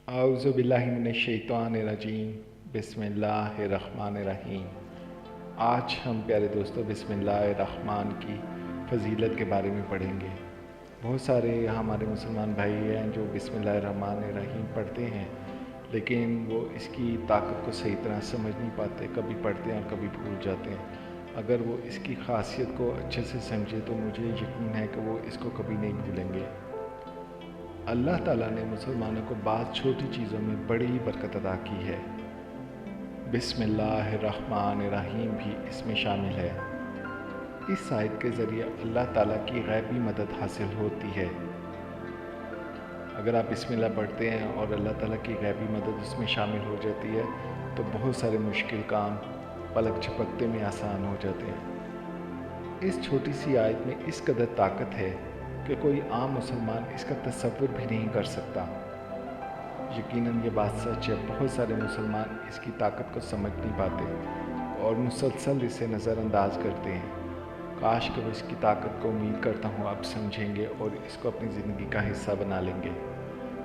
اعوذ باللہ من الشیطان الرجیم بسم اللہ الرحمن الرحیم۔ آج ہم پیارے دوستوں بسم اللہ الرحمن کی فضیلت کے بارے میں پڑھیں گے۔ بہت سارے ہمارے مسلمان بھائی ہیں جو بسم اللہ الرحمن الرحیم پڑھتے ہیں، لیکن وہ اس کی طاقت کو صحیح طرح سمجھ نہیں پاتے، کبھی پڑھتے ہیں اور کبھی بھول جاتے ہیں۔ اگر وہ اس کی خاصیت کو اچھے سے سمجھے تو مجھے یقین ہے کہ وہ اس کو کبھی نہیں بھولیں گے۔ اللہ تعالیٰ نے مسلمانوں کو بعض چھوٹی چیزوں میں بڑی برکت عطا کی ہے۔ بسم اللہ الرحمن الرحیم بھی اس میں شامل ہے۔ اس آیت کے ذریعے اللہ تعالیٰ کی غیبی مدد حاصل ہوتی ہے۔ اگر آپ بسم اللہ پڑھتے ہیں اور اللہ تعالیٰ کی غیبی مدد اس میں شامل ہو جاتی ہے تو بہت سارے مشکل کام پلک جھپکتے میں آسان ہو جاتے ہیں۔ اس چھوٹی سی آیت میں اس قدر طاقت ہے کہ کوئی عام مسلمان اس کا تصور بھی نہیں کر سکتا۔ یقیناً یہ بات سچ ہے، بہت سارے مسلمان اس کی طاقت کو سمجھ نہیں پاتے اور مسلسل اسے نظر انداز کرتے ہیں۔ کاش کہ وہ اس کی طاقت کو امید کرتا ہوں اب سمجھیں گے اور اس کو اپنی زندگی کا حصہ بنا لیں گے۔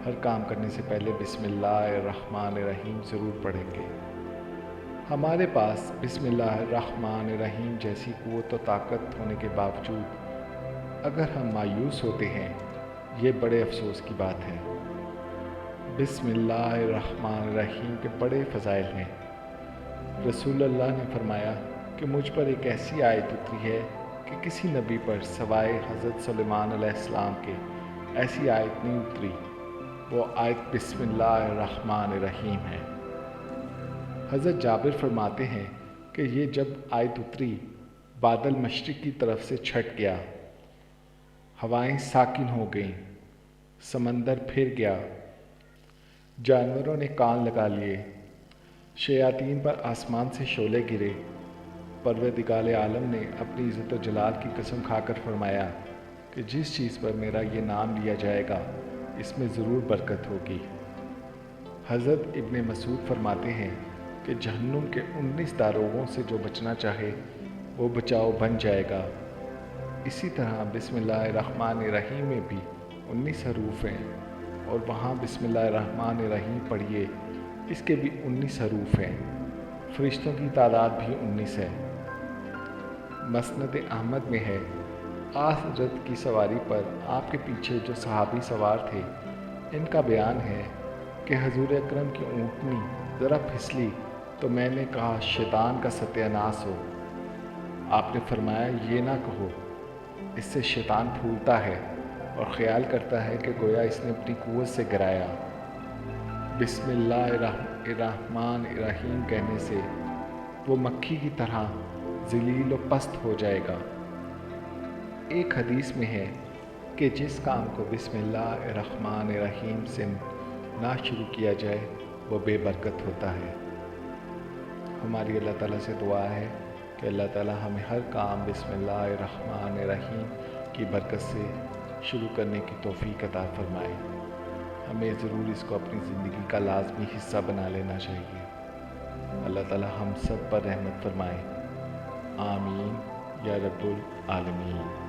ہر کام کرنے سے پہلے بسم اللہ الرحمن الرحیم ضرور پڑھیں گے۔ ہمارے پاس بسم اللہ الرحمن الرحیم جیسی قوت و طاقت ہونے کے باوجود اگر ہم مایوس ہوتے ہیں، یہ بڑے افسوس کی بات ہے۔ بسم اللہ الرحمن الرحیم کے بڑے فضائل ہیں۔ رسول اللہ نے فرمایا کہ مجھ پر ایک ایسی آیت اتری ہے کہ کسی نبی پر سوائے حضرت سلیمان علیہ السلام کے ایسی آیت نہیں اتری۔ وہ آیت بسم اللہ الرحمن الرحیم ہے۔ حضرت جابر فرماتے ہیں کہ یہ جب آیت اتری، بادل مشرق کی طرف سے چھٹ گیا، ہوائیں ساکن ہو گئیں، سمندر پھر گیا، جانوروں نے کان لگا لیے، شیاطین پر آسمان سے شعلے گرے۔ پروردگار عالم نے اپنی عزت و جلال کی قسم کھا کر فرمایا کہ جس چیز پر میرا یہ نام لیا جائے گا اس میں ضرور برکت ہوگی۔ حضرت ابن مسعود فرماتے ہیں کہ جہنم کے 19 داروغوں سے جو بچنا چاہے وہ بچاؤ بن جائے گا۔ اسی طرح بسم اللہ الرحمن الرحیم میں بھی 19 حروف ہیں اور وہاں بسم اللہ الرحمن الرحیم پڑھیے، اس کے بھی 19 حروف ہیں۔ فرشتوں کی تعداد بھی 19 ہے۔ مسند احمد میں ہے، حضرت کی سواری پر آپ کے پیچھے جو صحابی سوار تھے ان کا بیان ہے کہ حضور اکرم کی اونٹنی ذرا پھسلی تو میں نے کہا شیطان کا ستیہ ناس ہو۔ آپ نے فرمایا یہ نہ کہو، اس سے شیطان پھولتا ہے اور خیال کرتا ہے کہ گویا اس نے اپنی قوت سے گرایا۔ بسم اللہ الرحمن الرحیم کہنے سے وہ مکھی کی طرح ذلیل و پست ہو جائے گا۔ ایک حدیث میں ہے کہ جس کام کو بسم اللہ الرحمن الرحیم سے نہ شروع کیا جائے وہ بے برکت ہوتا ہے۔ ہماری اللہ تعالیٰ سے دعا ہے کہ اللہ تعالیٰ ہمیں ہر کام بسم اللہ الرحمن الرحیم کی برکت سے شروع کرنے کی توفیق عطا فرمائے۔ ہمیں ضرور اس کو اپنی زندگی کا لازمی حصہ بنا لینا چاہیے۔ اللہ تعالیٰ ہم سب پر رحمت فرمائے۔ آمین یا رب العالمین۔